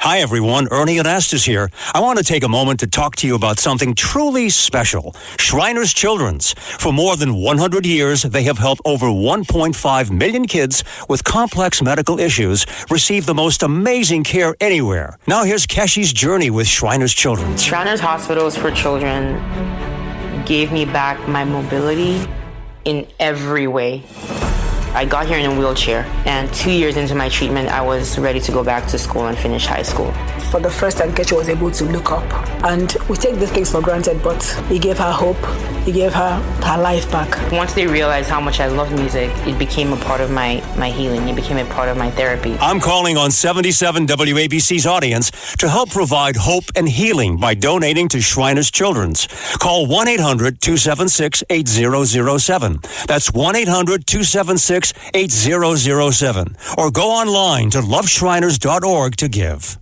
Hi, everyone. Ernie Anastas here. I want to take a moment to talk to you about something truly special. Shriners Children's. For more than 100 years, they have helped over 1.5 million kids with complex medical issues receive the most amazing care anywhere. Now here's Keshi's journey with Shriners Children's. Shriners Hospitals for Children gave me back my mobility in every way. I got here in a wheelchair, and 2 years into my treatment, I was ready to go back to school and finish high school. For the first time, Kechi was able to look up. And we take these things for granted, but he gave her hope. He gave her life back. Once they realized how much I love music, it became a part of my healing. It became a part of my therapy. I'm calling on 77 WABC's audience to help provide hope and healing by donating to Shriners Children's. Call 1-800-276-8007. That's 1-800-276-8007. Or go online to loveshriners.org to give.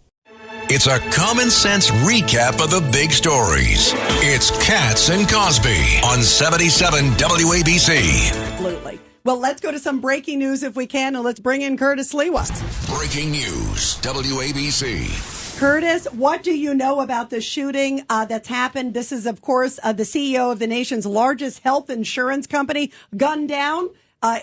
It's a common sense recap of the big stories. It's Katz and Cosby on 77 WABC. Absolutely. Well, let's go to some breaking news if we can, and let's bring in Curtis Sliwa. Breaking news, WABC. Curtis, what do you know about the shooting that's happened? This is, of course, the CEO of the nation's largest health insurance company gunned down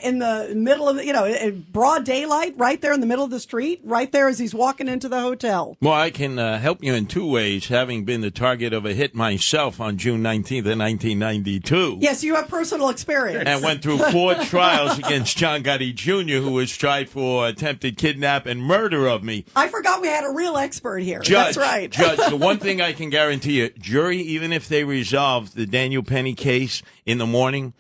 in the middle of, in broad daylight, right there in the middle of the street, right there as he's walking into the hotel. Well, I can help you in two ways, having been the target of a hit myself on June 19th of 1992. Yes, you have personal experience. And went through 4 trials against John Gotti Jr., who was tried for attempted kidnap and murder of me. I forgot we had a real expert here. Judge, That's right. Judge, the one thing I can guarantee you, jury, even if they resolve the Daniel Penny case in the morning,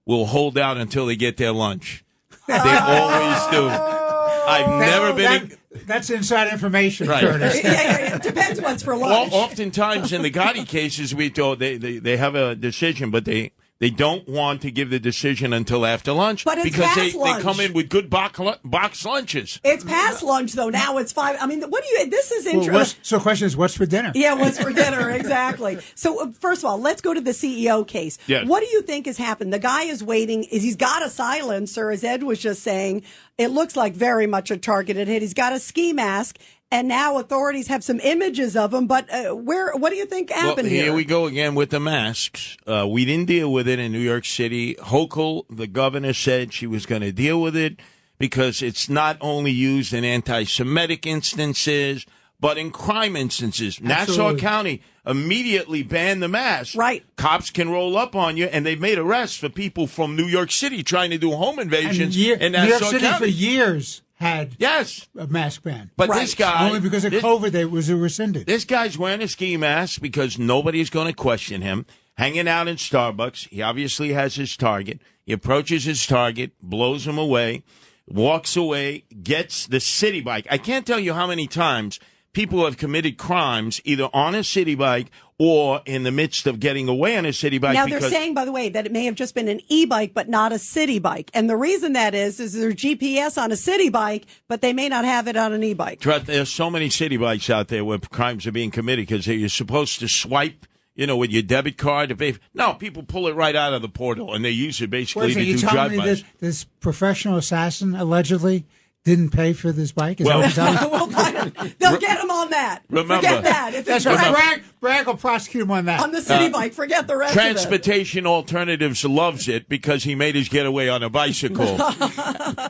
will hold out until they get their lunch. They always do. I've never been... That's inside information, right. Curtis. Yeah. It depends what's for lunch. Well, oftentimes in the Gotti cases, we thought they have a decision, but they don't want to give the decision until after lunch. But it's because past lunch. They come in with good box lunches. It's past lunch, though. Now it's 5. I mean, this is interesting. So the question is, what's for dinner? Yeah, what's for dinner? Exactly. So first of all, let's go to the CEO case. Yes. What do you think has happened? The guy is waiting. He's got a silencer, as Ed was just saying. It looks like very much a targeted hit. He's got a ski mask. And now authorities have some images of him, but what do you think happened here? Here we go again with the masks. We didn't deal with it in New York City. Hochul, the governor, said she was going to deal with it because it's not only used in anti-Semitic instances, but in crime instances. Absolutely. Nassau County immediately banned the mask. Right. Cops can roll up on you, and they've made arrests for people from New York City trying to do home invasions in Nassau New York City County. for years had a mask ban. But this guy... Only because of COVID, they was rescinded. This guy's wearing a ski mask because nobody's going to question him. Hanging out in Starbucks. He obviously has his target. He approaches his target, blows him away, walks away, gets the city bike. I can't tell you how many times people have committed crimes either on a city bike or in the midst of getting away on a city bike. Now, they're saying, by the way, that it may have just been an e-bike, but not a city bike. And the reason that is there's GPS on a city bike, but they may not have it on an e-bike. There's so many city bikes out there where crimes are being committed because you're supposed to swipe, with your debit card to pay. No, people pull it right out of the portal, and they use it basically to do drive-bys. This professional assassin allegedly didn't pay for this bike? They'll get him on that. Remember, forget that. If that's right. Bragg will prosecute him on that. On the city bike, forget the rest Transportation Alternatives loves it because he made his getaway on a bicycle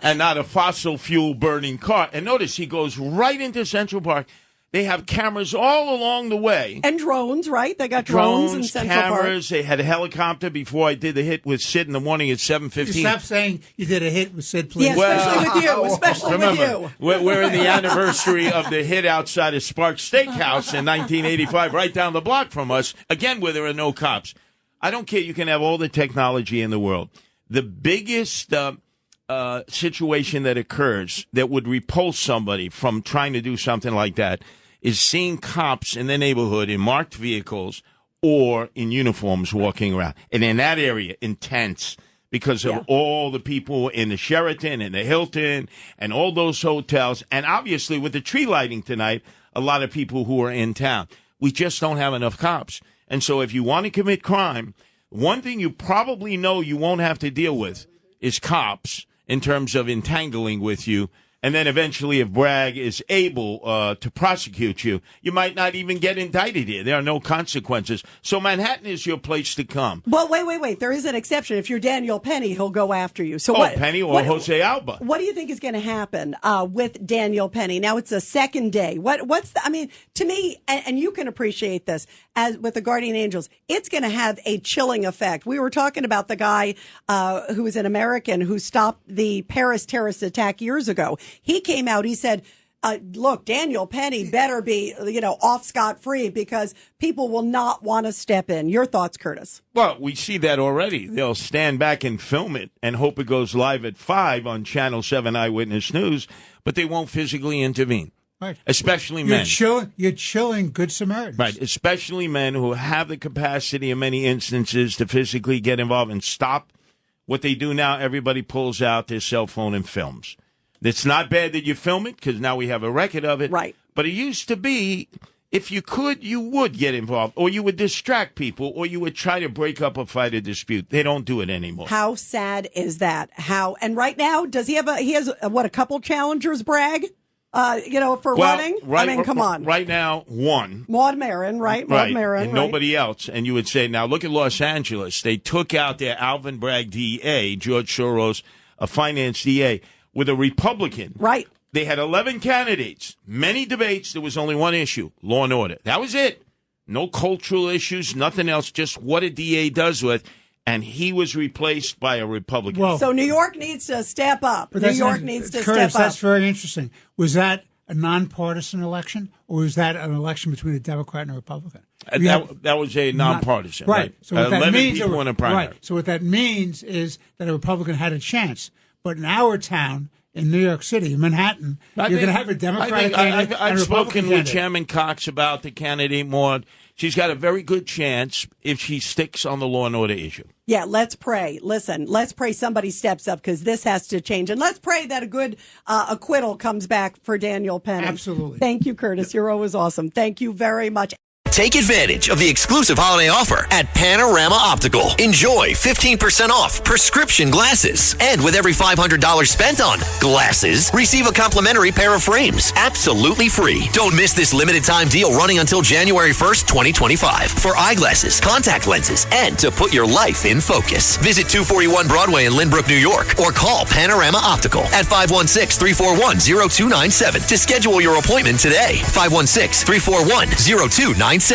and not a fossil fuel burning car. And notice he goes right into Central Park. They have cameras all along the way. And drones, right? They got drones in Central cameras. Park. They had a helicopter before I did the hit with Sid in the morning at 7:15. Stop saying you did a hit with Sid, please. Yeah, especially with you. We're in the anniversary of the hit outside of Sparks Steakhouse in 1985, right down the block from us, again, where there are no cops. I don't care. You can have all the technology in the world. The biggest situation that occurs that would repulse somebody from trying to do something like that is seeing cops in the neighborhood in marked vehicles or in uniforms walking around. And in that area, intense because of all the people in the Sheraton and the Hilton and all those hotels. And obviously with the tree lighting tonight, a lot of people who are in town. We just don't have enough cops. And so if you want to commit crime, one thing you probably know you won't have to deal with is cops in terms of entangling with you. And then eventually, if Bragg is able to prosecute you, you might not even get indicted here. There are no consequences. So Manhattan is your place to come. Well, wait. There is an exception. If you're Daniel Penny, he'll go after you. So Penny or Jose Alba. What do you think is going to happen with Daniel Penny? Now it's the second day. To me, and you can appreciate this, as with the Guardian Angels, it's going to have a chilling effect. We were talking about the guy who was an American who stopped the Paris terrorist attack years ago. He came out, he said, look, Daniel Penny better be, off scot-free because people will not want to step in. Your thoughts, Curtis? Well, we see that already. They'll stand back and film it and hope it goes live at 5 on Channel 7 Eyewitness News, but they won't physically intervene. Right. Especially men. You're chilling Good Samaritans. Right. Especially men who have the capacity in many instances to physically get involved and stop what they do now. Everybody pulls out their cell phone and films. It's not bad that you film it because now we have a record of it. Right. But it used to be, if you could, you would get involved, or you would distract people, or you would try to break up a fight or dispute. They don't do it anymore. How sad is that? And right now, does he have a couple challengers, Bragg? Running? Come on. Right now, one. Maud Maron, right? Right. Maud Maron, and nobody else. And you would say, now look at Los Angeles. They took out their Alvin Bragg DA, George Soros, a finance DA, with a Republican. Right. They had 11 candidates, many debates. There was only one issue, law and order. That was it. No cultural issues, nothing else, just what a DA does with. And he was replaced by a Republican. Well, so New York needs to step up. Curtis, needs to step up. That's very interesting. Was that a nonpartisan election, or was that an election between a Democrat and a Republican? That was a nonpartisan. Right. So what that 11 means, people in a primary. Right. So what that means is that a Republican had a chance. But in our town, in New York City, Manhattan, you're going to have a Democratic candidate and I've a Republican spoken with candidate. Chairman Cox about the candidate Maud. She's got a very good chance if she sticks on the law and order issue. Yeah, let's pray. Listen, let's pray somebody steps up because this has to change. And let's pray that a good acquittal comes back for Daniel Penny. Absolutely. Thank you, Curtis. You're always awesome. Thank you very much. Take advantage of the exclusive holiday offer at Panorama Optical. Enjoy 15% off prescription glasses. And with every $500 spent on glasses, receive a complimentary pair of frames. Absolutely free. Don't miss this limited time deal running until January 1st, 2025 for eyeglasses, contact lenses, and to put your life in focus. Visit 241 Broadway in Lynbrook, New York, or call Panorama Optical at 516-341-0297 to schedule your appointment today. 516-341-0297.